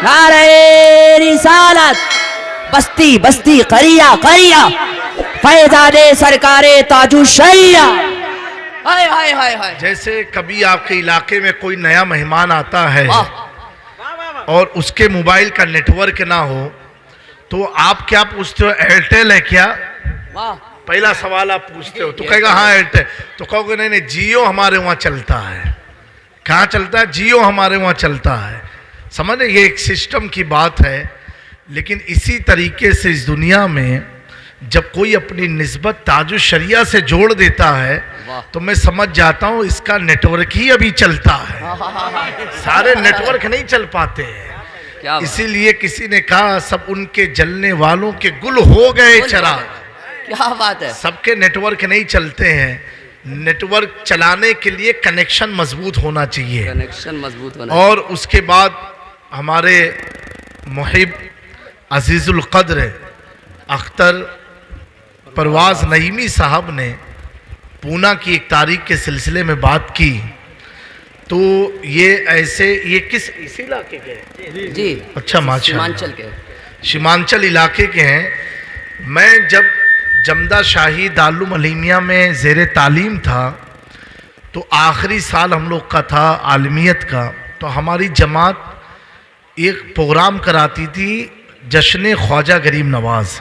नारे रिसालत, बस्ती बस्ती करिया करिया, फैजादे सरकारे ताजु शरिया। हाय हाय हाय हाय। जैसे कभी आपके इलाके में कोई नया मेहमान आता है और उसके मोबाइल का नेटवर्क ना हो तो आप क्या पूछते हो, एयरटेल है क्या? वाह, पहला सवाल आप पूछते हो तो कहेगा हाँ एयरटेल। तो कहोगे नहीं नहीं, जियो हमारे वहाँ चलता है। कहाँ चलता है? जियो हमारे वहाँ चलता है। समझ, ये एक सिस्टम की बात है। लेकिन इसी तरीके से इस दुनिया में जब कोई अपनी निस्बत ताजु शरिया से जोड़ देता है तो मैं समझ जाता हूँ इसका नेटवर्क ही अभी चलता है। सारे नेटवर्क नहीं चल पाते हैं। इसीलिए किसी ने कहा सब उनके जलने वालों के गुल हो गए चराग। क्या बात है। सबके नेटवर्क नहीं चलते हैं। नेटवर्क चलाने के लिए कनेक्शन मजबूत होना चाहिए, कनेक्शन मजबूत होना। और उसके बाद हमारे मुहिब अजीजुल कद्र अख्तर परवाज नईमी साहब ने पूना की एक तारीख के सिलसिले में बात की। तो ये किस इसी इलाके के हैं? जी अच्छा, सीमांचल के, सीमांचल इलाके के हैं। मैं जब जमदा शाही दारुल अलीमिया में ज़ेर तालीम था तो आखिरी साल हम लोग का था आलमियत का, तो हमारी जमात एक प्रोग्राम कराती थी जश्न ख्वाजा गरीब नवाज।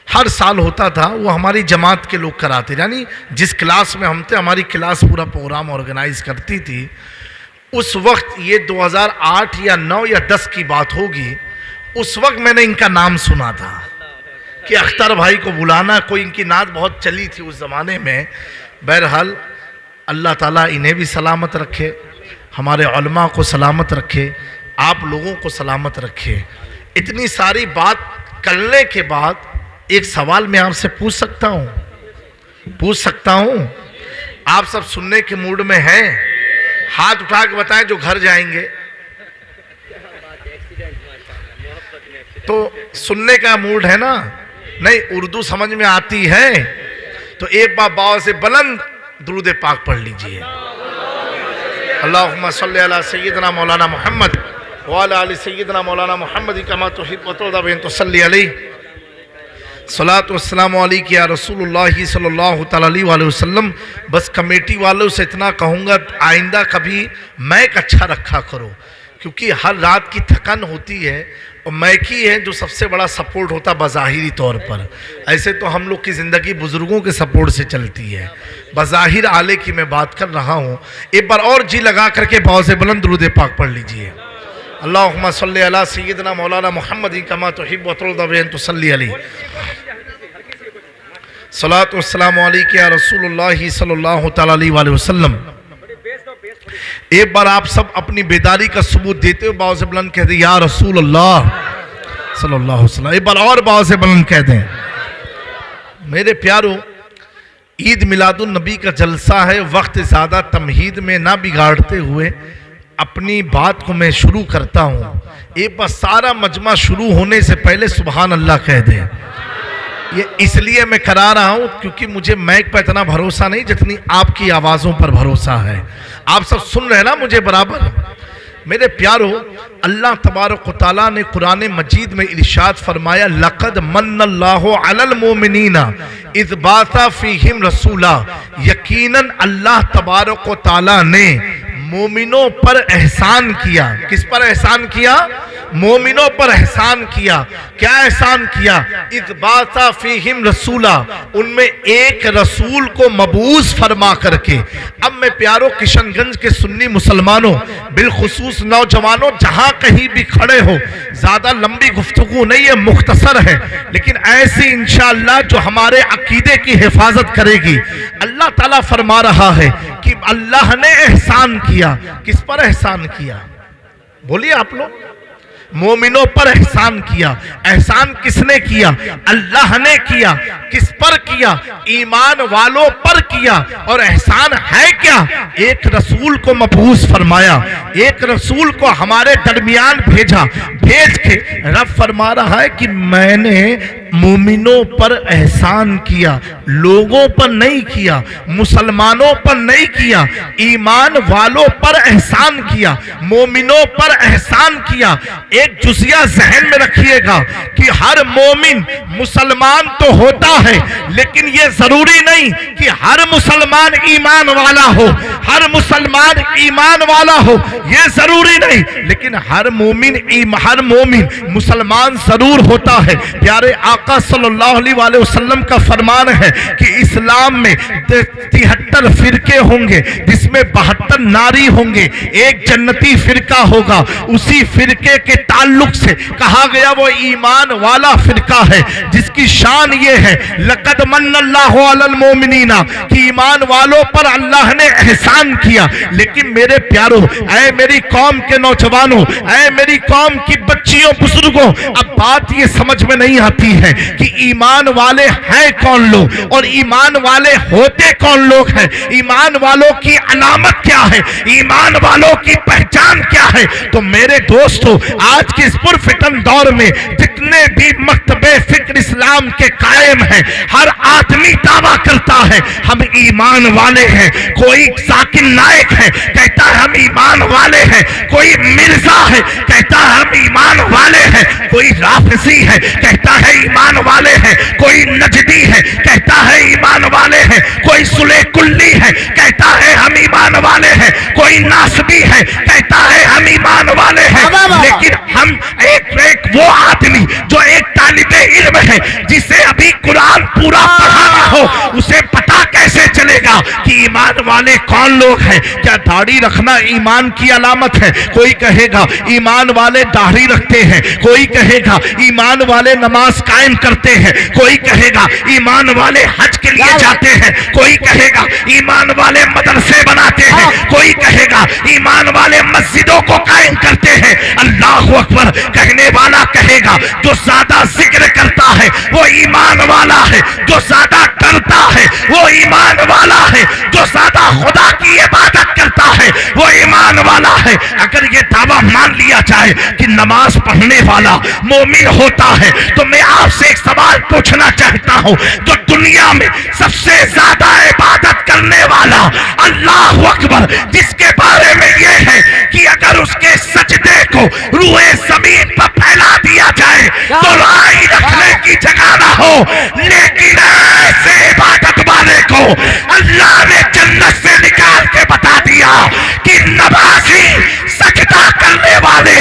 हर साल होता था, वो हमारी जमात के लोग कराते, यानी जिस क्लास में हम थे हमारी क्लास पूरा प्रोग्राम ऑर्गेनाइज करती थी। उस वक्त ये 2008 या 9 या 10 की बात होगी। उस वक्त मैंने इनका नाम सुना था कि अख्तर भाई को बुलाना, कोई इनकी नात बहुत चली थी उस ज़माने में। बहरहाल अल्लाह ताला इन्हें भी सलामत रखे, हमारे उलमा को सलामत रखे, आप लोगों को सलामत रखे। इतनी सारी बात करने के बाद एक सवाल मैं आपसे पूछ सकता हूँ? आप सब सुनने के मूड में हैं? हाथ उठा के बताएं जो घर जाएंगे। तो सुनने का मूड है ना? नहीं, उर्दू समझ में आती है तो एक बार बाव से बुलंद दुरूद पाक पढ़ लीजिए। अल्लाहुम्मा सल्ली अला सय्यदना मौलाना मोहम्मद व अला आलि सय्यदना मौलाना मोहम्मद कमा तुहिब्बु व तुरदा तो सल्ली अलैहि सलात वस्सलामु अलैका या रसूलुल्लाह सल्लल्लाहु तआला अलैहि वसल्लम। बस कमेटी वालों से इतना कहूँगा, आइंदा कभी मैक अच्छा रखा करो, क्योंकि हर रात की थकान होती है और मैक ही है जो सबसे बड़ा सपोर्ट होता बज़ाहिरी तौर पर। ऐसे तो हम लोग की ज़िंदगी बुज़ुर्गों के सपोर्ट से चलती है। बज़ाहिर आले की मैं बात कर रहा हूँ। एक बार और जी लगा करके बहुत से बुलंद दुरूद पाक पढ़ लीजिए। अल्लाहुम्मा सल्ली अला सय्यदना मौलाना मोहम्मद कमा तुहिब्बु व तुरदा तो सल्ली अलैहि सलात वस्सलामु अलैका या रसूलुल्लाह सल्लल्लाहु तआला अलैहि वसल्लम। एक बार आप सब अपनी बेदारी का सबूत देते हो, बाव से बुलंद कह दें या रसूल अल्लाह सल्लल्लाहु अलैहि वसल्लम। एक बार और बाव से बुलंद कह दें। मेरे प्यारो, ईद मिलादुन नबी का जलसा है। वक्त ज़्यादा तमहीद में ना बिगाड़ते हुए अपनी बात को मैं शुरू करता हूँ। एक बार सारा मजमा शुरू होने से पहले सुबहान अल्लाह कह दें। ये इसलिए मैं करा रहा हूँ क्योंकि मुझे मैक पर इतना भरोसा नहीं जितनी आपकी आवाज़ों पर भरोसा है। आप सब सुन रहे हैं ना मुझे बराबर? मेरे प्यारो, अल्लाह तबारक व तआला ने कुरान मजीद में इरशाद फरमाया, लक़द मन्नल्लाहु अलल मोमिनीना इज़ बासा फ़ीहिम रसूला। यकीनन अल्लाह तबारक व तआला ने मोमिनों पर एहसान किया। किस पर एहसान किया? मोमिनों पर एहसान किया। क्या एहसान किया? इज़बासा फ़ीहिम रसूला, उनमें एक रसूल को मबूस फरमा करके। अब मैं प्यारो किशनगंज के सुन्नी मुसलमानों, बिलखुसूस नौजवानों, जहां कहीं भी खड़े हो, ज्यादा लंबी गुफ्तगू नहीं है, मुख्तसर है, लेकिन ऐसी इंशाअल्लाह जो हमारे अकीदे की हिफाजत करेगी। अल्लाह ताला फरमा रहा है कि अल्लाह ने एहसान किया। किस पर एहसान किया? बोलिए आप लोग। मोमिनों पर एहसान किया। एहसान किसने किया? अल्लाह ने किया। किस पर किया? ईमान वालों पर किया। और एहसान है क्या? एक रसूल को मबूस फरमाया, एक रसूल को हमारे दरमियान भेजा। भेज के रब फरमा रहा है कि मैंने मोमिनों पर एहसान किया, लोगों पर नहीं किया, मुसलमानों पर नहीं किया, ईमान वालों पर एहसान किया, मोमिनों पर एहसान किया। एक जुजिया जहन में रखिएगा कि हर मोमिन मुसलमान तो होता है, लेकिन यह जरूरी नहीं कि हर मुसलमान ईमान वाला हो, हर मुसलमान ईमान वाला हो, यह जरूरी नहीं, लेकिन हर मोमिन मुसलमान जरूर होता है। प्यारे आका सल्लल्लाहु अलैहि वसल्लम का फरमान है कि इस्लाम में 73 फिरके होंगे, जिसमें 72 नारी होंगे, एक जन्नती फिरका होगा। उसी फिरके के ताल्लुक से कहा गया वो ईमान वाला फिरका है, जिसकी शान ये है लक़द मन्नल्लाहु अलल मोमिनीना, कि ईमान वालों पर अल्लाह ने एहसान किया। लेकिन मेरे प्यारों, ऐ मेरी कौम के नौजवानों, ऐ मेरी कौम की बच्चियों बुजुर्गों, अब बात ये समझ में नहीं आती है कि ईमान वाले हैं कौन लोग और ईमान वाले होते कौन लोग हैं, ईमान वालों की अलामत क्या है, ईमान वालों की पहचान क्या है। तो मेरे दोस्तों, आज के इस पुरफितन दौर में जितने भी मकतबे फिक्र इस्लाम के कायम हैं, हर आदमी दावा करता है हम ईमान वाले हैं। कोई साकिर नायक है, कहता है हम ईमान वाले हैं, कोई मिर्जा है, कहता है हम ईमान वाले हैं, कोई राफसी है, कहता है ईमान वाले हैं, कोई नजदी है, कहता है ईमान वाले हैं, कोई सुले कुल्ली है, कहता है हम ईमान वाले हैं, कोई नासबी है, कहता है हम ईमान वाले हैं। लेकिन हम एक वो आदमी जो एक तालिबे इल्म है, जिसे अभी कुरान पूरा पढ़ाना हो, उसे पता कैसे चलेगा कि ईमान वाले कौन लोग हैं? क्या दाढ़ी रखना ईमान की अलामत है? कोई कहेगा ईमान वाले दाढ़ी रखते हैं, कोई कहेगा ईमान वाले नमाज कायम करते हैं, कोई कहेगा ईमान वाले हज के लिए जाते हैं, कोई कहेगा ईमान वाले मदरसे बनाते हैं, कोई कहेगा ईमान वाले मस्जिदों को कायम करते हैं। अल्लाहु अकबर कहने वाला कहेगा जो ज्यादा जिक्र करता है वो ईमान वाला है, जो ज्यादा डरता है वो ईमान वाला है, जो ज्यादा खुदा की इबादत करता है वो ईमान वाला है। अगर ये दावा मान लिया जाए कि नमाज पढ़ने वाला मोमिन होता है, तो मैं आपसे एक सवाल पूछना चाहता हूं, जो दुनिया में सबसे ज्यादा इबादत करने वाला, अल्लाहु अकबर, जिसके बारे में यह है कि अगर उसके सजदे को रूए जमीन पर फैला दिया जाए तो राई रखने की जगह ना हो, लेकिन ऐसे इबादत वाले को अल्लाह ने जन्नत से निकाल के बता दिया कि नमाजी सजदा करने वाले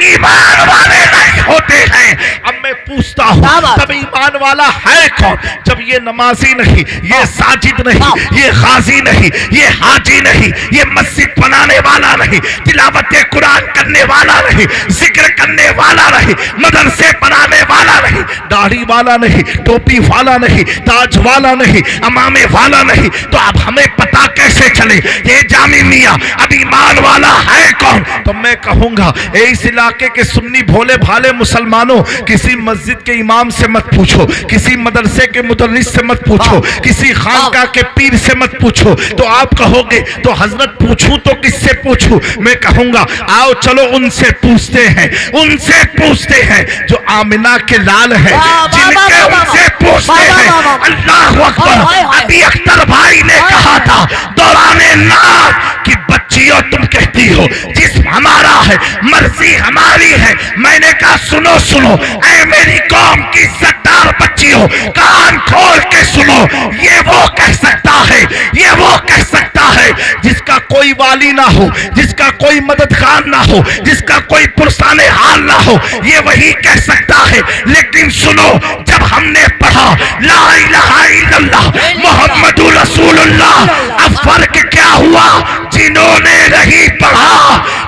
ईमान वाले नहीं होते हैं। अब मैं पूछता हूं, तब ईमान वाला है कौन? जब ये नमाजी नहीं, ये साजिद नहीं, ये गाजी नहीं, ये हाजी नहीं, ये मस्जिद बनाने वाला नहीं, तिलावत कुरान करने वाला नहीं, जिक्र करने वाला नहीं, मदरसे बनाने वाला नहीं, दाढ़ी वाला नहीं, टोपी वाला नहीं, ताज वाला नहीं, अमामे वाला नहीं, तो अब हमें पता कैसे चले ये जामी मियां अब ईमान वाला है कौन? तो मैं कहूंगा इस इलाके के सुन्नी भोले भाले मुसलमानों, किसी मस्जिद के इमाम से मत पूछो, किसी मदरसे के मुदर्रिस से मत पूछो, किसी खानका के पीर से मत पूछो। तो आप कहोगे तो हजरत पूछूं तो किससे पूछूं? मैं कहूंगा आओ चलो उनसे पूछते हैं, उनसे पूछते हैं जो आमिना के लाल है, जिनके उनसे पूछते हैं। अल्लाह अकबर। अभी अख्तर भाई ने कहा था दौराने नात कि बच्चियों तुम कहती हो जिस्म हमारा है, मर्जी हमारी है। मैंने कहा सुनो सुनो, ऐ मेरी कौम की इज्जतदार बच्चियों, कान खोल के सुनो, ये वो कह सकता है, ये वो कह सकता है जिसका कोई वाली ना हो, जिसका कोई मददगार ना हो, जिसका कोई पुरसाने हाल ना हो, ये वही कह सकता है। लेकिन सुनो, जब हमने पढ़ा ला इलाहा इल्लल्लाह मुहम्मदुर रसूलुल्लाह, अब फर्क क्या हुआ? जिन्होंने नहीं पढ़ा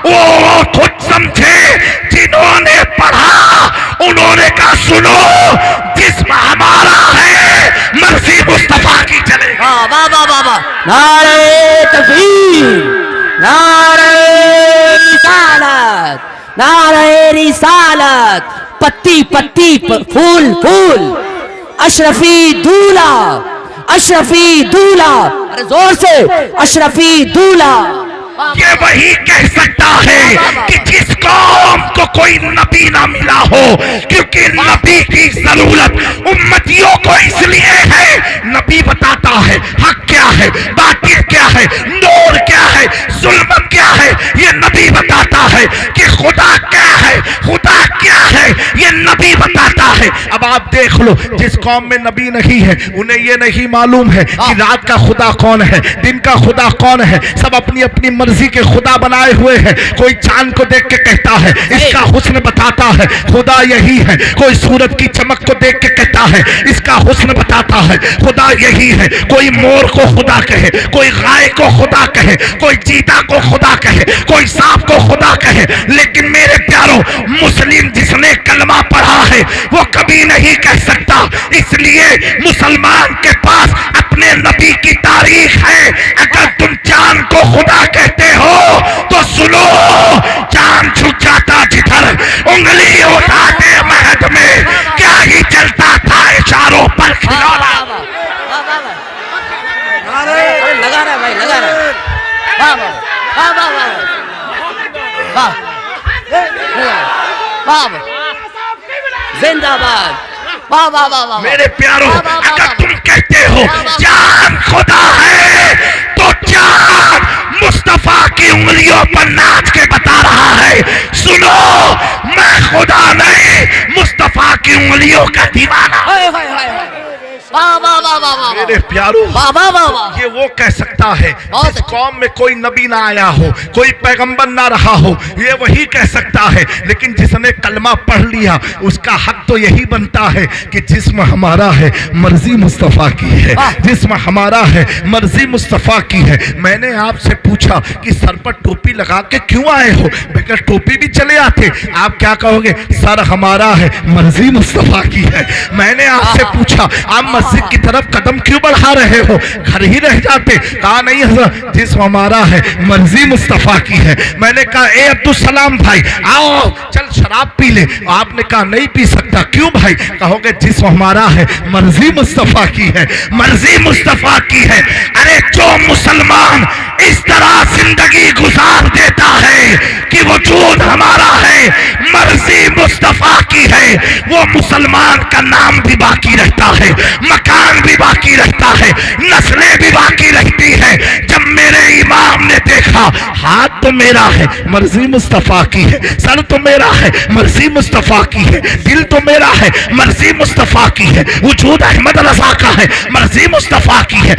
वो खुद समझे, जिन्होंने पढ़ा उन्होंने कहा सुनो जिस्म हमारा है, मर्जी मुस्तफा की चले। वाह वाह वाह वाह, नारे तकबीर, नारे रिसालत, नारे रिसालत, पत्ती पत्ती फूल फूल, अशरफी दूल्हा, अशरफी दूल्हा, अरे जोर से, अशरफी दूल्हा। ये वही कह सकता है कि जिस कौम को कोई नबी ना मिला हो, क्योंकि नबी की जरूरत उंगलियों को इसलिए है, नबी बताता है हक क्या है, बातिल क्या है, नूर क्या है, जुल्म क्या है, ये नबी बताता है कि खुदा क्या है, खुदा क्या है, ये नबी बताता है। अब आप देख लो, जिस कौम में नबी नहीं है उन्हें ये नहीं मालूम है कि रात का खुदा कौन है, दिन का खुदा कौन है। सब अपनी अपनी मर्जी के खुदा बनाए हुए हैं। कोई चांद को देख के कहता है इसका हुस्न बताता है, खुदा यही है। कोई सूरज की चमक को देख के कहता है इसका हुस्न बताता है, खुदा यही है। कोई मोर को खुदा कहे, कोई गाय को खुदा कहे, कोई चीता को खुदा कहे, कोई सांप को खुदा कहे, लेकिन मेरे प्यारों, मुस्लिम जिसने कलमा पढ़ा है वो कभी नहीं कह सकता। इसलिए मुसलमान के पास अपने नबी की तारीख है। अगर तुम चांद को खुदा कहते हो तो सुनो, चांद छुप जाता जिधर, उंगली उठाते महद में, क्या ही चलता था इशारों पर खिलौना। लगा रहा है भाई, लगा रहा है। वाह वाह वाह वाह वाह वाह वाह, जिंदाबाद, वाह वाह वाह वाह। मेरे प्यारों, अगर तुम कहते हो चांद खुदा है तो चांद मुस्तफा की उंगलियों पर नाच के बता रहा है, सुनो मैं खुदा नहीं, मुस्तफा की उंगलियों का दीवाना। वाह वाह वाह वाह वाह। मेरे प्यारों, वाह वाह वाह वाह। ये वो कह सकता है जिस कौम में कोई नबी ना आया हो, कोई पैगंबर ना रहा हो, ये वही कह सकता है। लेकिन जिसने कलमा पढ़ लिया उसका हक तो यही बनता है कि जिस्म हमारा है, मर्जी मुस्तफा की है, जिस्म हमारा है, मर्जी मुस्तफा की है। मैंने आपसे पूछा कि सर पर टोपी लगा के क्यों आए हो, बगैर टोपी भी चले आते। आप क्या कहोगे, सर हमारा है, मर्जी मुस्तफा की है। मैंने आपसे पूछा आप मस्जिद की तरफ कदम क्यों बढ़ा रहे हो, घर ही रह जाते। कहा नहीं हज़रत, जिस्म हमारा है, मर्जी मुस्तफा की है। मैंने कहा ए अब्दुल सलाम भाई आओ चल शराब पी ले। आपने कहा नहीं पी सकता, क्यों भाई? कहोगे जिस्म हमारा है, मर्जी मुस्तफा की है, मर्जी मुस्तफा की है। अरे जो मुसलमान इस तरह जिंदगी गुजार देता है कि वजूद हमारा है, मर्जी मुस्तफा की है, वो मुसलमान का नाम भी बाकी रहता है, मकान भी बाकी रहता है, नस्लें भी बाकी रहती है। जब मेरे इमाम ने देखा हाथ तो मेरा है, मर्जी मुस्तफा की है, सर तो मेरा है, मर्जी मुस्तफा की है, दिल तो मेरा है, मर्जी मुस्तफा की है, वजूद अहमद रजा का है, मर्जी मुस्तफा की है,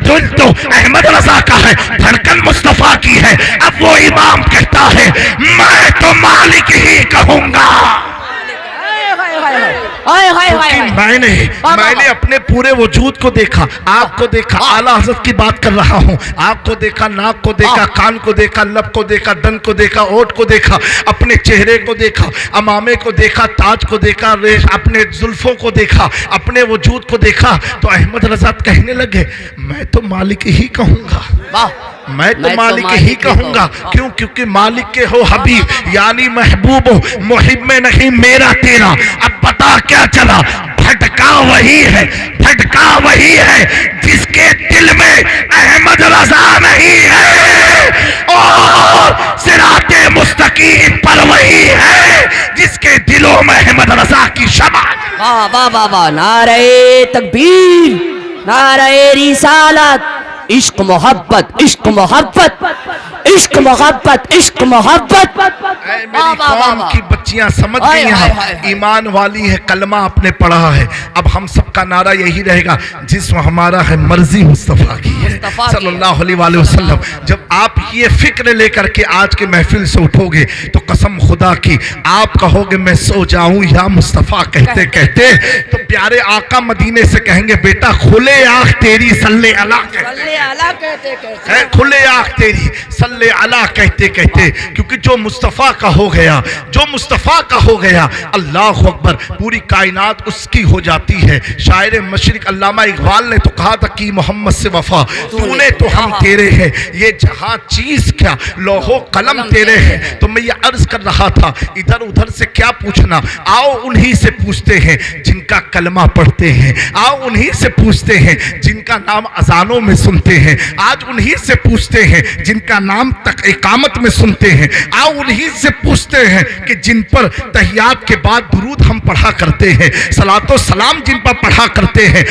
दिल तो अहमद रजा का है, धड़कन मुस्तफा की है। अब वो इमाम कहता है मैं तो मालिक ही कहूंगा। मैंने अपने पूरे वजूद को देखा, आपको देखा, आला हज़रत की बात कर रहा हूँ, आपको देखा, नाक को देखा, कान को देखा, लब को देखा, दंत को देखा, ओठ को देखा, अपने चेहरे को देखा, अमामे को देखा, ताज को देखा, अपने जुल्फों को देखा, अपने वजूद को देखा। तो अहमद रजा कहने लगे मैं तो मालिक ही कहूंगा, मैं तो मालिक ही कहूंगा। क्यों? क्योंकि मालिक के हो हबीब, यानी महबूब हो, मुहिब में नहीं मेरा तेरा। अब पता क्या चला, भटका वही है, भटका वही है जिसके दिल में अहमद रजा नहीं है, और सिराते मुस्तकीम पर वही है जिसके दिलों में अहमद रजा की शमा। वाह वाह वाह वाह, नारे तकबीर, नारे रिसालत, इश्क मोहब्बत, इश्क मोहब्बत, इश्क मोहब्बत, इश्क मोहब्बत। मेरी कौम की बच्चियां समझ गई हैं, ईमान वाली है, कलमा आपने पढ़ा है। अब हम सबका नारा यही रहेगा, जिस्म हमारा है, मर्जी मुस्तफा की है सल्लल्लाहु अलैहि वसल्लम। जब आप ये फिक्र लेकर के आज के महफिल से उठोगे तो कसम खुदा की आप कहोगे मैं सो जाऊं या मुस्तफा कहते कहते, तो प्यारे आका मदीने से कहेंगे बेटा खुले आँख तेरी सल्ले अला कहते, खुले आँख तेरी सल्ले अला कहते कहते। क्योंकि जो मुस्तफ़ा का हो गया, जो मुस्तफ़ा का हो गया, अल्लाह अकबर, पूरी कायनात उसकी हो जाती है। शायर मशरिक अल्लामा इकबाल ने तो कहा था कि मोहम्मद से वफा तूने तो हम तेरे हैं, ये जहां चीज क्या लोहो कलम तेरे हैं। तो मैं ये अर्ज कर रहा था, इधर उधर से क्या पूछना, आओ उन्हीं से पूछते हैं जिनका कलमा पढ़ते हैं, आओ उन्हीं से पूछते हैं जिनका नाम अजानों में सुनते हैं, आज उन्हीं से पूछते हैं जिनका नाम तक इकामत में सुनते हैं, आओ उन्हीं से पूछते हैं कि जिन पर तहियात के बाद दुरूद हम पढ़ा करते हैं, सलातो सलाम जिन पर पढ़ा करते हैं,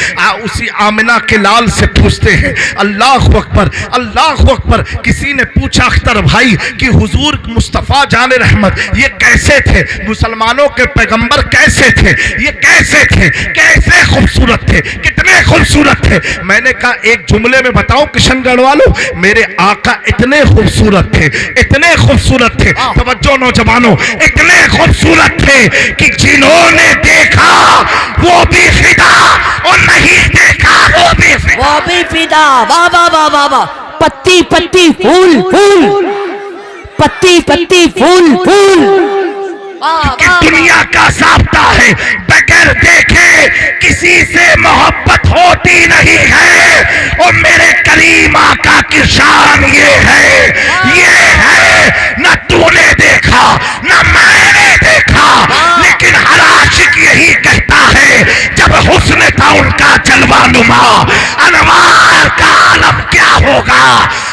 उसी आमिना के लाल से पूछते हैं अल्लाह अकबर अल्लाह अकबर। किसी ने पूछा अख्तर भाई कि हुजूर मुस्तफ़ा जान रहमत ये कैसे थे, मुसलमानों के पैगंबर कैसे थे, ये कैसे थे, कैसे खूबसूरत थे, कितने खूबसूरत थे। मैंने कहा एक जुमले में बताओ किशनगढ़ वालों, मेरे आका इतने खूबसूरत थे, इतने खूबसूरत थे, तवज्जो नौजवानों, इतने खूबसूरत थे कि जिन्होंने देखा वो भी फिदा और नहीं देखा वो भी फिदा। वाह वाह वाह वाह वाह। पत्ती पत्ती फूल फूल, पत्ती पत्ती फूल फूल। कि दुनिया का साफ्ता है, बगैर देखे किसी से मोहब्बत होती नहीं है। और मेरे करीम आका की शान ये है न तूने देखा न मैंने देखा, लेकिन हर आशिक यही कहता है जब हुस्न था उनका जलवा नुमा, अनवार का आलम क्या होगा।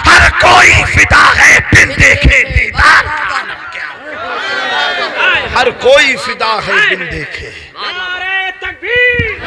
हर कोई फिदा है बिन देखे दीदार का आलम क्या होगा। हर कोई फिदा है बिन देखे। नारे तकबीर,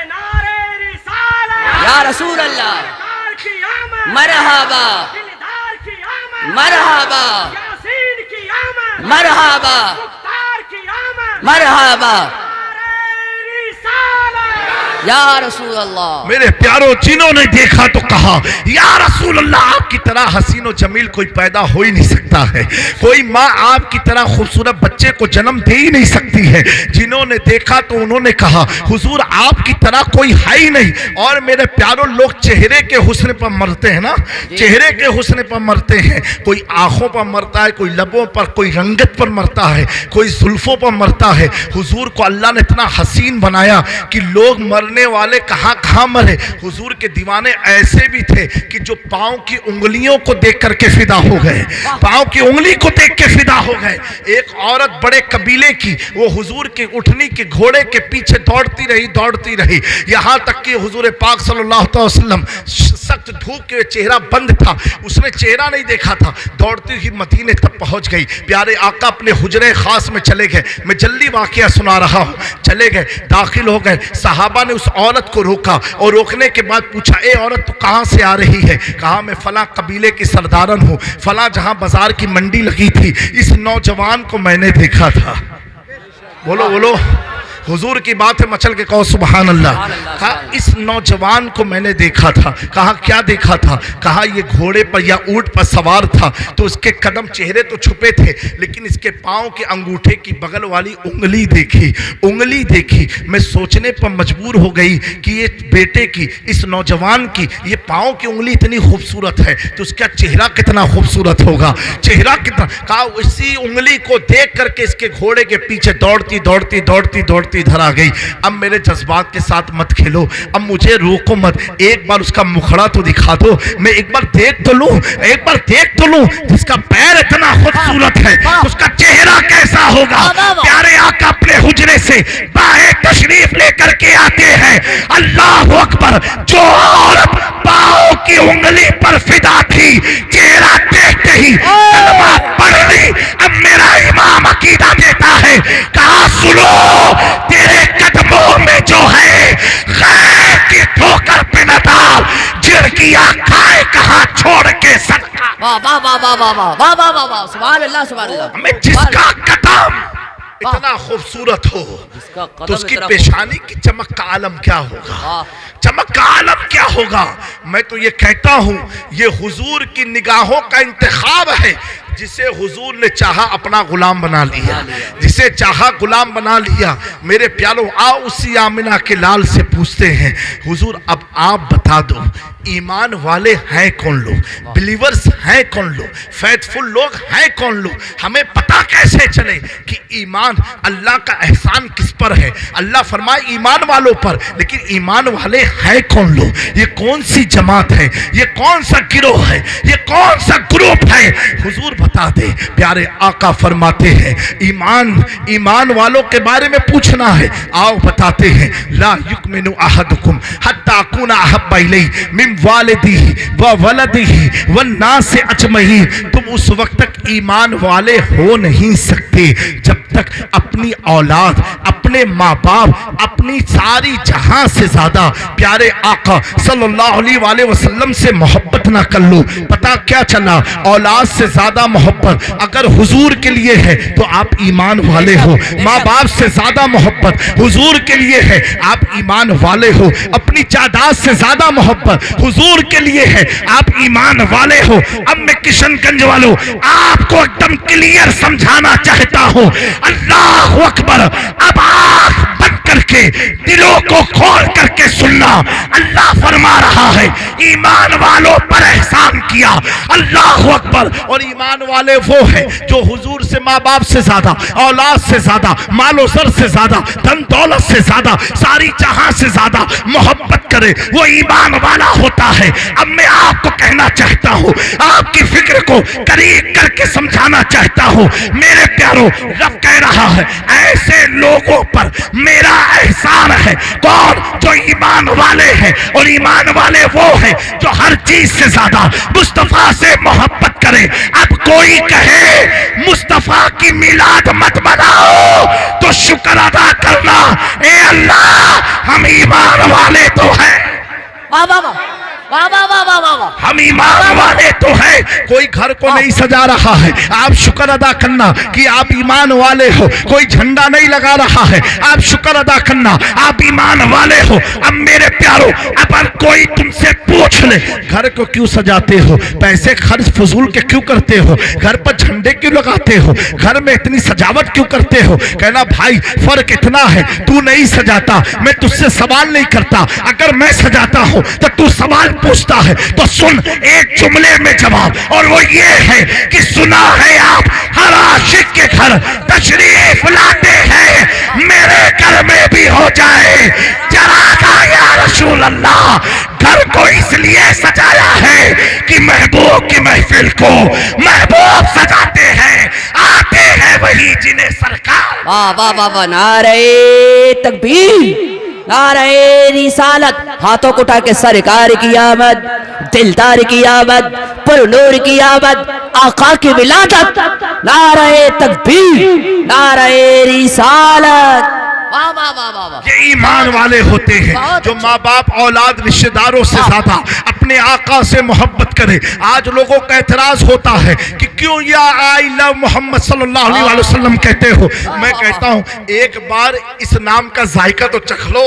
नारे रिसालत, या रसूल अल्लाह दिलदार की आमद, मरहबा दिलदार की आमद, मरहबा यासीन की आमद, मरहबा मुख्तार की आमद, मरहबा नारे रिसालत। या रसूल अल्लाह। मेरे प्यारों, जिन्होंने देखा तो कहा या रसूल अल्लाह आपकी तरह हसीन और जमील कोई पैदा हो ही नहीं सकता है, कोई माँ आपकी तरह खूबसूरत बच्चे को जन्म दे ही नहीं सकती है। जिन्होंने देखा तो उन्होंने कहा हुजूर आपकी तरह कोई है ही नहीं। और मेरे प्यारों, लोग चेहरे के हुस्न पर मरते हैं ना, चेहरे के हुस्न पर मरते हैं। कोई आंखों पर मरता है, कोई लबों पर, कोई रंगत पर मरता है, कोई जुल्फों पर मरता है। हुजूर को अल्लाह ने इतना हसीन बनाया कि लोग मरने वाले कहाँ कहाँ मरे। हुजूर के दीवाने ऐसे भी थे कि जो पाँव की उंगलियों को देख करके फिदा हो गए, पाँव की उंगली को देख के फिदा हो गए। एक औरत बड़े कबीले की, वो हुजूर के उठनी के घोड़े के पीछे दौड़ती रही, यहाँ तक कि हुजूर पाक सल्लल्लाहु अलैहि वसल्लम सख्त धूप के चेहरा बंद था, उसने चेहरा नहीं देखा था। दौड़ती हुई मदीने तक पहुँच गई। प्यारे आका अपने हुजरे खास में चले गए। मैं जल्दी वाकया सुना रहा हूँ। चले गए, दाखिल हो गए। सहाबा ने उस औरत को रोका और रोकने के बाद पूछा ए औरत तो कहाँ से आ रही है। कहा मैं फला कबीले की सरदारन हूँ, फला जहाँ बाजार की मंडी लगी थी इस नौजवान को मैंने देखा था। बोलो बोलो, हुजूर की बात है, मचल के कहो सुभान अल्लाह। कहा इस नौजवान को मैंने देखा था। कहा क्या देखा था। कहा ये घोड़े पर या ऊंट पर सवार था, तो उसके कदम, चेहरे तो छुपे थे लेकिन इसके पाँव के अंगूठे की बगल वाली उंगली देखी, उंगली देखी। मैं सोचने पर मजबूर हो गई कि ये बेटे की, इस नौजवान की ये पाँव की उंगली इतनी खूबसूरत है तो उसका चेहरा कितना खूबसूरत होगा, चेहरा कितना। कहा इसी उंगली को देख करके इसके घोड़े के पीछे दौड़ती इधर आ गई। अब मेरे जज्बात के साथ मत खेलो, अब मुझे रोको मत, एक बार उसका मुखड़ा तो दिखा दो, मैं एक बार देख तो लूं, एक बार देख तो लूं। जिसका पैर इतना खूबसूरत है उसका चेहरा कैसा होगा। प्यारे आका अपने हुजरे से बाहर तशरीफ लेकर के आते हैं। अल्लाह अकबर। जो औरत पाँव की उंगली पर फिदा थी, चेहरा देखते ही कलमा पढ़ ली। अब मेरा इमाम अकीदा देता है, कहा सुनो तेरे कदमों में जो है गैर की ठोकर पे न डाल, जिनकी आँखें कहाँ छोड़ के सकता। वाह वाह वाह वाह वाह वाह वाह वाह वाह वाह, सुभान अल्लाह सुभान अल्लाह। मैं जिसका कदम इतना खूबसूरत हो तो उसकी पेशानी की चमक का आलम क्या होगा, चमक का आलम क्या होगा। मैं तो ये कहता हूँ ये हुजूर की निगाहों का इंतखाब है। जिसे हुजूर ने चाहा अपना गुलाम बना लिया, जिसे चाहा गुलाम बना लिया। मेरे प्यारों, आओ उसी आमिना के लाल से पूछते हैं हुजूर अब आप बता दो ईमान वाले हैं कौन लोग, बिलीवर्स हैं कौन लोग, फैथफुल लोग हैं कौन लोग। हमें पता कैसे चले कि ईमान, अल्लाह का एहसान किस पर है। अल्लाह फरमाए ईमान वालों पर, लेकिन ईमान वाले हैं कौन लोग, ये कौन सी जमात है, ये कौन सा गिरोह है, ये कौन सा ग्रुप है। हुजूर बता दे। प्यारे आका फरमाते हैं ईमान वालों के बारे में पूछना है। आओ बताते हैं, ला युकमिनु अहदुकुम हत्ता अकूना अहब्बा इलैहि मिन वालिदिही व वलदिही वन नास अजमईन। तुम उस वक्त तक ईमान वाले हो नहीं सकते जब तक अपनी औलाद, अपने माँ बाप, अपनी सारी जहां से ज्यादा प्यारे आका सल्लल्लाहु अलैहि वसल्लम से मोहब्बत ना कर लो। पता क्या चला, औलाद से ज्यादा मोहब्बत अगर हुजूर के लिए है तो आप ईमान वाले हो। माँ बाप से ज्यादा मोहब्बत हुजूर के लिए है, आप ईमान वाले हो। अपनी जायदाद से ज्यादा मोहब्बत हुजूर के लिए है, आप ईमान वाले हो। अब मैं किशनगंज वालों आपको एकदम क्लियर समझाना चाहता हूं। अल्लाह अकबर। अब आंख बंद करके दिलों को खोल करके सुनना। अल्लाह फरमा रहा है, ईमान वालों पर एहसान किया। अल्लाह अकबर। और ईमान वाले वो है जो हुजूर से, माँ बाप से ज्यादा, औलाद से ज्यादा, मालो सर से ज्यादा, धन दौलत से ज्यादा, सारी जहां से ज्यादा मोहब्बत करे, वो ईमान वाला होता है। अब मैं आपको कहना चाहता हूं, आपकी फिक्र को करीब करके समझाना चाहता हूं। मेरे प्यारों, रब कह रहा है, ऐसे लोगों पर मेरा एहसान है। कौन? जो ईमान वाले हैं। और ईमान वाले वो है जो हर चीज से ज्यादा मुस्तफा से मोहब्बत करे। अब कोई कहे मुस्तफा की मिलाद मत मनाओ तो शुक्र अदा करना, ए अल्लाह हम ईमान वाले तो हैं। वाह वाह वाह वाह वाह वाह वाह वाह। हम ईमान वाले तो हैं। कोई घर को नहीं सजा रहा है, आप शुक्र अदा करना कि आप ईमान वाले हो। कोई झंडा नहीं लगा रहा है, आप शुक्र अदा करना आप ईमान वाले हो। अब मेरे प्यारों, अब कोई तुमसे पूछ ले, घर को क्यों सजाते हो, पैसे खर्च फजूल के क्यों करते हो, घर पर झंडे क्यों लगाते हो, घर में इतनी सजावट क्यों करते हो? कहना भाई फर्क इतना है, तू नहीं सजाता, मैं तुझसे सवाल नहीं करता। अगर मैं सजाता हूं तो तू सवाल पूछता है, तो सुन एक जुमले में जवाब, और वो ये है कि सुना है आप हर आशिक के घर तशरीफ लाते हैं, मेरे घर में भी हो जाए जरा का या रसूल अल्लाह। घर को इसलिए सजाया है कि महबूब की महफिल को महबूब सजाते हैं, आते हैं वही जिन्हें सरकार। वाह वाह वाह वाह। नारे तकबीर, नारे रिसालत। हाथों को उठा के सरकार की आमद, दिलदार की आमद, पुरनूर की आमद, आका की विलादत। नारे तकबीर, नारे रिसालत। वाह वाह वाह वाह वाह। ये ईमान वाले होते हैं जो माँ बाप, औलाद, रिश्तेदारों से ज्यादा अपने आका से मोहब्बत करे। आज लोगों का एतराज होता है कि क्यों या आई लव मोहम्मद सल्लल्लाहु अलैहि वसल्लम कहते हो। मैं कहता हूँ एक बार इस नाम का जायका तो चख लो,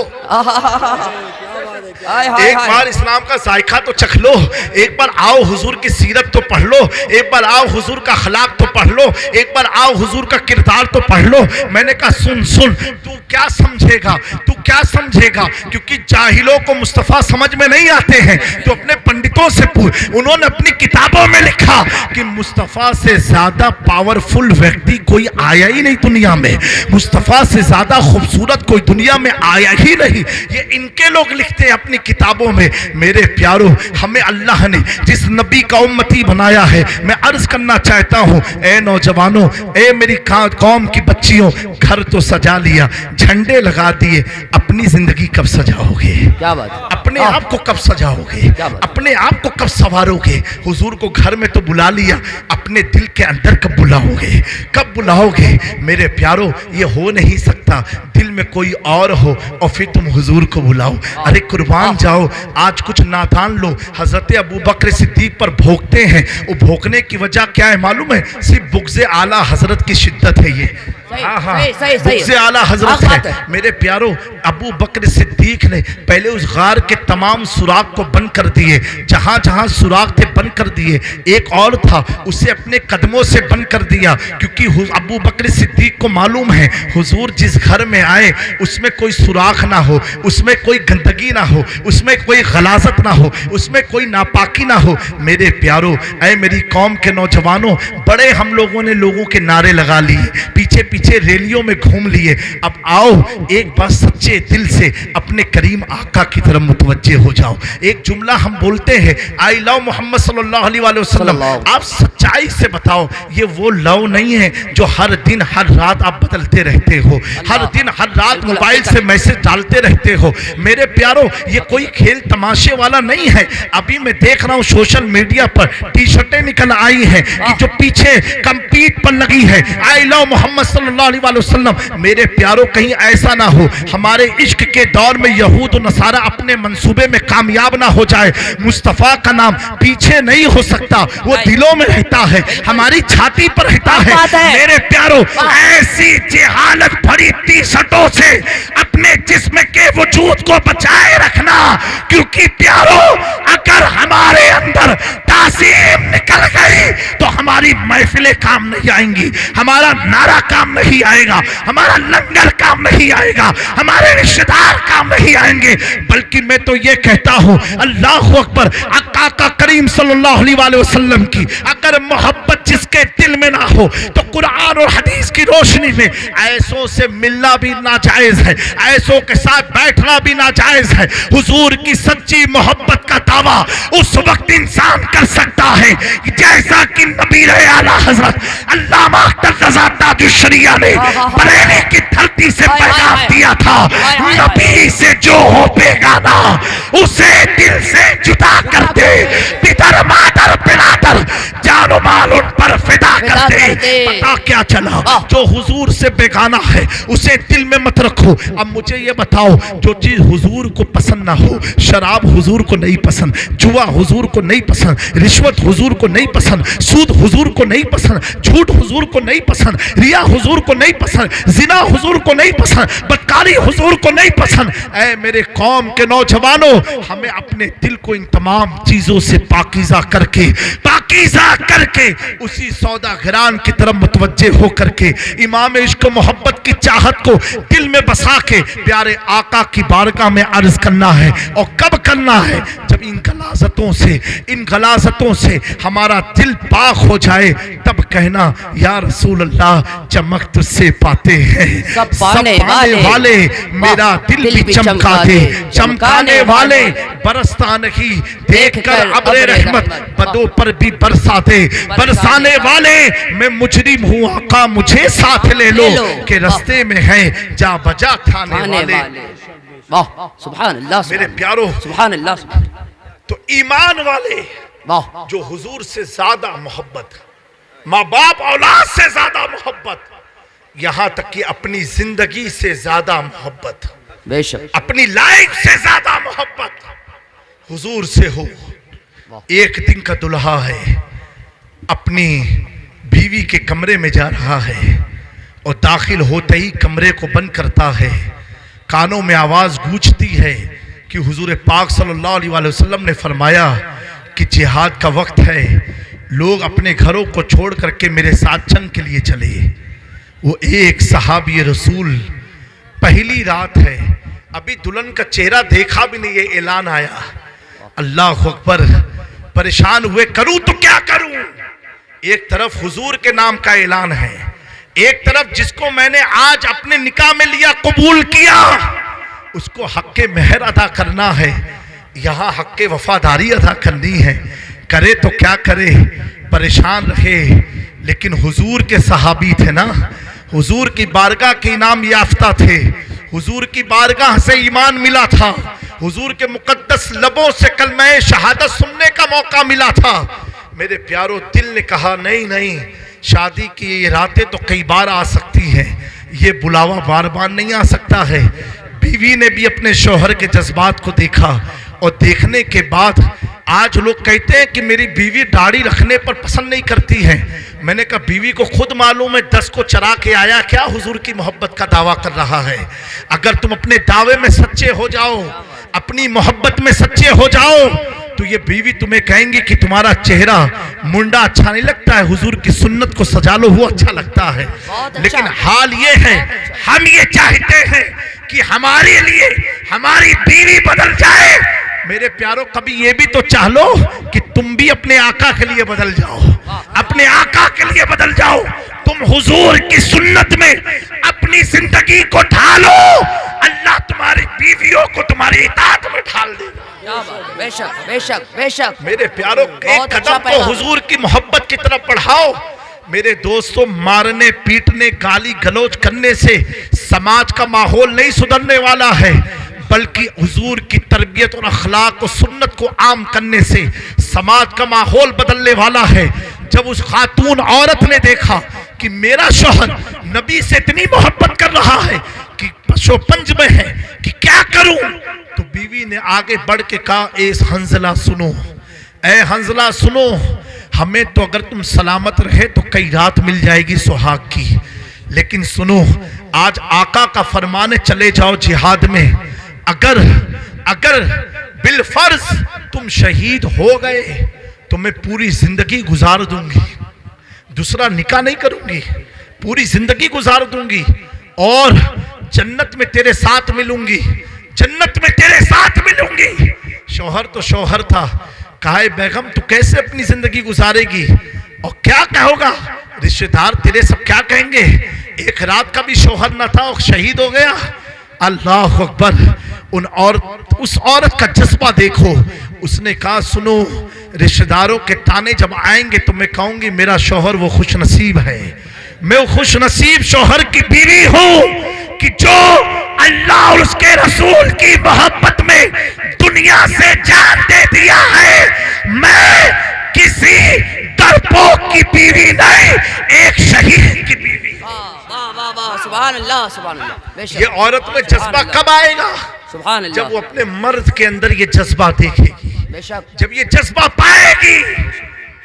एक बार इस्लाम का जायका तो चख लो। एक बार आओ हुजूर की सीरत तो पढ़ लो, एक बार आओ हुजूर का अखलाक तो पढ़ लो, एक बार आओ हुजूर का किरदार तो पढ़ लो। मैंने कहा सुन सुन, तू क्या समझेगा, तू क्या समझेगा, क्योंकि जाहिलों को मुस्तफ़ा समझ में नहीं आते हैं तो अपने पंडितों से पूछ। उन्होंने अपनी किताबों में लिखा कि मुस्तफ़ा से ज्यादा पावरफुल व्यक्ति कोई आया ही नहीं दुनिया में, मुस्तफ़ा से ज्यादा खूबसूरत कोई दुनिया में आया ही नहीं। ये इनके लोग लिखते हैं अपनी किताबों में। मेरे प्यारों, हमें अल्लाह ने जिस नबी का उम्मती बनाया है, मैं अर्ज करना चाहता हूं, ए नौजवानों, ए मेरी कौम की बच्चियों, घर तो सजा लिया, झंडे लगा दिए, अपनी जिंदगी कब सजाओगे? क्या बात? अपने आप को कब सजाओगे? अपने आप को कब संवारोगे? हुजूर को घर में तो बुला लिया, अपने दिल के अंदर कब बुलाओगे? कब बुलाओगे? मेरे प्यारों, ये हो नहीं सकता दिल में कोई और हो और फिर तुम हुजूर को बुलाओ। अरे कुर्बान जाओ। आज कुछ नादान लोग हजरत अबू बकर सिद्दीक पर भोंकते हैं। वो भोंकने की वजह क्या है मालूम है? सिर्फ बुग़्ज़े आला हजरत की शिद्दत है। ये बुग़्ज़े आला हजरत है। मेरे प्यारों, अबू बकर सिद्दीक ने पहले उस गार के तमाम सुराख को बंद कर दिए, जहां जहां सुराख थे बंद कर दिए। एक और था, उसे अपने कदमों से बंद कर दिया, क्योंकि अबू बकर सिद्दीक को मालूम है हुजूर जिस घर में आए उसमें कोई सुराख ना हो, उसमें कोई गंदगी ना हो, उसमें कोई गलाजत ना हो, उसमें कोई नापाकी ना हो। मेरे प्यारों, ऐ मेरी कौम के नौजवानों, बड़े हम लोगों ने लोगों के नारे लगा लिए, पीछे पीछे पीछे रैलियों में घूम लिए। अब आओ एक बार सच्चे दिल से अपने करीम आका की तरफ मुतवज्जे हो जाओ। एक जुमला हम बोलते हैं, आई लव मोहम्मद सल्लल्लाहु अलैहि वसल्लम। आप सच्चाई से बताओ, ये वो लव नहीं है जो हर दिन हर रात आप बदलते रहते हो, हर दिन हर रात मोबाइल से मैसेज डालते रहते हो। मेरे प्यारो, ये कोई खेल तमाशे वाला नहीं है। अभी मैं देख रहा हूँ सोशल मीडिया पर टी शर्टें निकल आई हैं कि जो पीछे कंपीट पर लगी है, आई लव मोहम्मद सल्लल्लाहु अलैहि वसल्लम। मेरे प्यारो, कहीं ऐसा ना हो हमारे इश्क के दौर में यहूद और नसारा अपने मंसूबे में कामयाब ना हो जाए। मुस्तफा का नाम पीछे नहीं हो सकता, वो दिलों में रहता है, हमारी छाती पर रहता है। मेरे प्यारो, ऐसी जहालत भरी टी शर्टों से अपने जिस्म के वजूद को बचाए रखना, क्योंकि प्यारो अगर हमारे अंदर तासीम निकल गई तो हमारी महफिलें काम नहीं आएंगी, हमारा नारा काम नहीं आएगा, हमारा लंगर काम नहीं आएगा, हमारे रिश्तेदार काम नहीं आएंगे। बल्कि मैं तो ये कहता हूं, अल्लाह अकबर, आका करीम सल्लल्लाहु अलैहि वसल्लम की अगर मोहब्बत जिसके दिल में ना हो तो कुरान और हदीस की रोशनी में ऐसों से मिलना भी नाजायज है, ऐसों के साथ बैठना भी नाजायज है। हुजूर की सच्ची मोहब्बत का दावा उस वक्त इंसान कर सकता है जैसा कि नबी आला हजरत अल्लामा ताजुशरिया ने बरेली की धरती से पैगाम दिया था, नबी से जो हो बेगाना उसे दिल से जुदा कर दे, पितर मातर बिरादर जानो माल उन पर फिदा कर दे। पता क्या चला, जो हुजूर से बेगाना है उसे दिल में मत रखो। अब मुझे ये बताओ, जो चीज हुजूर को पसंद ना हो, शराब हुजूर को नहीं पसंद, जुआ हुजूर को नहीं पसंद, रिश्वत हुजूर को नहीं पसंद, सूद हुजूर को नहीं पसंद, झूठ हुजूर को नहीं पसंद, रिया हुजूर को नहीं पसंद, जिना हुजूर को नहीं पसंद, बदकारी हुजूर को नहीं पसंद। ऐ मेरे कौम के नौजवानों, हमें अपने दिल को इन तमाम चीजों से पाकीज़ा करके उसी सौदागरान की तरफ मुतवज्जे हो करके इमाम इश्क मोहब्बत की चाहत को दिल में बसा के प्यारे आका की बारगाह में अर्ज करना है। और कब करना है? जब इन गलाजतों से हमारा दिल पाक हो जाए, तब कहना या रसूल अल्लाह, चमक तुझसे पाते हैं सब पाने वाले, मेरा दिल भी चमका दे, चमकाने वाले बरसता नहीं, देखकर अब्रे रहमत बदों पर भी बरसा दे, बरसाने वाले मैं मुजरिम हूँ आका मुझे साथ ले लो, के रास्ते में है जा बजा खाने वाले। वाह सुभान अल्लाह, मेरे प्यारो सुभान अल्लाह। तो ईमान वाले जो हुजूर से ज्यादा मोहब्बत, माँ बाप औलाद से ज्यादा मोहब्बत, यहाँ तक कि अपनी जिंदगी से ज्यादा मोहब्बत, बेशक अपनी लाइफ से ज्यादा मोहब्बत हुजूर से हो। एक दिन का दुल्हा है, अपनी बीवी के कमरे में जा रहा है और दाखिल होते ही कमरे को बंद करता है। कानों में आवाज गूंजती है कि हुजूर पाक सल्लल्लाहु अलैहि वसल्लम ने फरमाया कि जिहाद का वक्त है, लोग अपने घरों को छोड़ करके मेरे साथ जंग के लिए चले। वो एक सहाबी रसूल, पहली रात है, अभी दुल्हन का चेहरा देखा भी नहीं, ये ऐलान आया। अल्लाह अकबर, परेशान हुए, करूं तो क्या करूं। एक तरफ हुजूर के नाम का ऐलान है, एक तरफ जिसको मैंने आज अपने निकाह में लिया, कबूल किया, उसको हक़ मेहर अदा करना है, यहाँ हक़ वफादारी अदा करनी है। करे तो क्या करे, परेशान रहे। लेकिन हुजूर के सहाबी थे ना, हुजूर की बारगाह के इनाम याफ्ता थे, हुजूर की बारगाह से ईमान मिला था, हुजूर के मुकद्दस लबों से कलमा शहादत सुनने का मौका मिला था। मेरे प्यारो, दिल ने कहा नहीं नहीं, शादी की ये रातें तो कई बार आ सकती हैं, ये बुलावा बार बार नहीं आ सकता है। बीवी ने भी अपने शौहर के जज्बात को देखा और देखने के बाद आज लोग कहते हैं कि मेरी बीवी दाढ़ी रखने पर पसंद नहीं करती है। मैंने कहा बीवी को खुद मालूम है 10 को चरा के आया क्या हुजूर की मोहब्बत का दावा कर रहा है। अगर तुम अपने दावे में सच्चे हो जाओ, अपनी मोहब्बत में सच्चे हो जाओ, तो ये बीवी तुम्हें कहेंगी कि तुम्हारा चेहरा मुंडा अच्छा नहीं लगता है, हुजूर की सुन्नत को सजा लो वो अच्छा लगता है। लेकिन हाल ये है, हम ये चाहते हैं कि हमारे लिए हमारी बीवी बदल जाए। मेरे प्यारों, कभी ये भी तो चाह लो कि तुम भी अपने आका के लिए बदल जाओ, अपने आका के लिए बदल जाओ। तुम हुजूर की सुन्नत में अपनी जिंदगी को ढालो, अल्लाह तुम्हारी बीवियों को तुम्हारी इताअत में ढाल देगा। क्या बात है, बेशक बेशक बेशक। मेरे प्यारों, एक बहुत अच्छा कदम तो पैगाम। हुजूर की मोहब्बत की तरफ बढ़ाओ। मेरे दोस्तों, मारने पीटने गाली गलौज करने से समाज का माहौल नहीं सुधरने वाला है, बल्कि हुजूर की तरबियत और अखलाक और सुन्नत को आम करने से समाज का माहौल बदलने वाला है। जब उस खातून औरत ने देखा कि मेरा शौहर नबी से इतनी मोहब्बत कर रहा है कि पशोपंज में है कि क्या करूं, तो बीवी ने आगे बढ़ के कहा, ए हंजला सुनो, ए हंजला सुनो, हमें तो अगर तुम सलामत रहे तो कई रात मिल जाएगी सुहाग की, लेकिन सुनो, आज आका का फरमान है, चले जाओ जिहाद में, अगर बिलफर्ज तुम शहीद हो गए तो मैं पूरी जिंदगी गुजार दूंगी, दूसरा निकाह नहीं करूंगी, पूरी जिंदगी गुजार दूंगी और जन्नत में तेरे साथ मिलूंगी, जन्नत में तेरे साथ मिलूंगी। शौहर तो शौहर था, कहा बेगम तू कैसे अपनी जिंदगी गुजारेगी और क्या कहोगा, रिश्तेदार तेरे सब क्या कहेंगे, एक रात का भी शौहर न था और शहीद हो गया। अल्लाह अकबर। उस औरत का जज्बा देखो, उसने कहा सुनो, रिश्तेदारों के ताने जब आएंगे तो मैं कहूंगी मेरा शौहर वो खुश नसीब है, मैं वो खुश नसीब शौहर की बीवी हूं कि जो अल्लाह और उसके रसूल की मोहब्बत में दुनिया से जान दे दिया है। मैं किसी डरपोक की बीवी नहीं, एक शहीद की बीवी। वाह वाह वाह, सुभान अल्लाह सुभान अल्लाह, बेशक। ये औरत में जज्बा कब आएगा? सुभान अल्लाह। जब वो अपने मर्द के अंदर ये जज्बा देखेगी, बेशक। जब ये जज्बा पाएगी।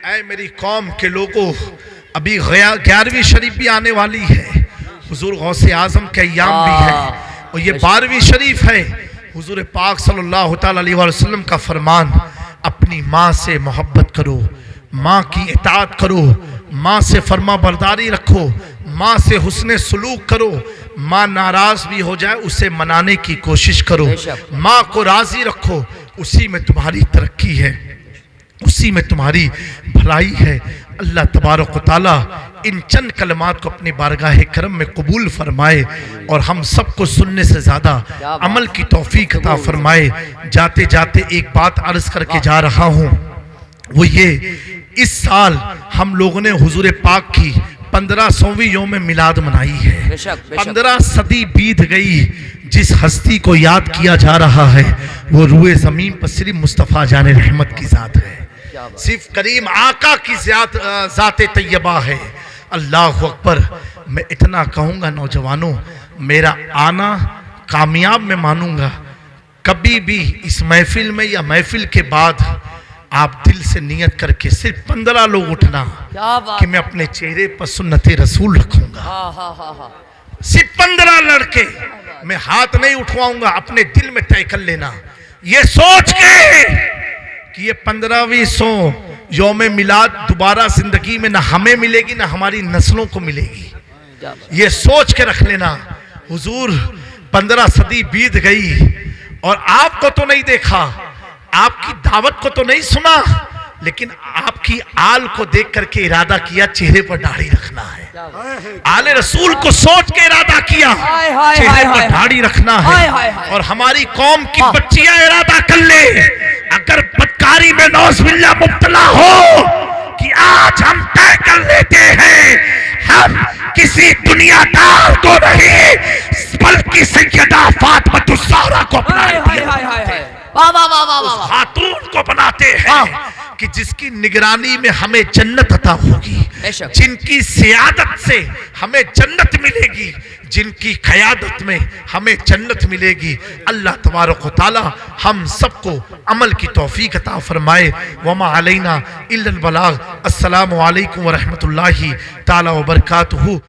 ऐ मेरी कौम के लोगों, अभी 11वीं शरीफ भी आने वाली है, हुजूर गौसे आजम के अय्याम भी है, और ये 12वीं शरीफ है। हुजूर पाक सल्लल्लाहु अलैहि वसल्लम का फरमान, अपनी माँ से मोहब्बत करो, माँ की इताअत करो, माँ से फर्मा बरदारी रखो, माँ से हुस्ने सुलूक करो, माँ नाराज भी हो जाए उसे मनाने की कोशिश करो, माँ को राजी रखो, उसी में तुम्हारी तरक्की है, उसी में तुम्हारी भलाई है। अल्लाह तबारक व तआला इन चंद कलमात को अपनी बारगाह करम में कबूल फरमाए और हम सबको सुनने से ज़्यादा अमल की तौफीक अता फरमाए। जाते जाते एक बात अर्ज करके जा रहा हूँ, वो ये, इस साल हम लोगों ने हुजूर पाक की 1500वीं यौम मिलाद मनाई है। 15 सदी बीत गई। जिस हस्ती को याद किया जा रहा है वो रूए ज़मीन पर सिर्फ मुस्तफ़ा जाने रहमत की ज़ात है, सिर्फ करीम आका की ज़ात तैयबा है। अल्लाह अकबर। मैं इतना कहूँगा नौजवानों, मेरा आना कामयाब मैं मानूंगा। कभी भी इस महफिल में या महफिल के बाद आप दिल से नियत करके सिर्फ 15 लोग उठना कि मैं अपने चेहरे पर सुन्नते रसूल रखूंगा। सिर्फ 15 लड़के, मैं हाथ नहीं उठवाऊंगा, अपने दिल में तय कर लेना, ये सोच के कि ये 15वीं यौम मिलाद दोबारा जिंदगी में ना हमें मिलेगी ना हमारी नस्लों को मिलेगी, ये सोच के रख लेना। हुजूर 15 सदी बीत गई और आपको तो नहीं देखा, आपकी दावत को तो नहीं सुना, लेकिन आपकी आल को देख करके इरादा किया चेहरे पर दाढ़ी रखना है। आले रसूल को सोच के इरादा किया चेहरे पर दाढ़ी रखना है। और हमारी कौम की बच्चियां इरादा कर ले, अगर बदकारी में नौज़बिल्ला मुब्तला हो कि आज हम तय कर लेते हैं हम किसी दुनियादार को नहीं बल्कि सैयदा फातिमा ज़हरा को अपना खातून को बनाते हैं कि जिसकी निगरानी में हमें जन्नत अता होगी, जिनकी सियादत से हमें जन्नत मिलेगी, जिनकी क़यादत में हमें जन्नत मिलेगी। अल्लाह तबारक व तआला हम सबको अमल की तौफीक अता फरमाए। वमा अलैना इल्लल बलाग। अस्सलामु अलैकुम व रहमतुल्लाहि तआला व बरकातुहू।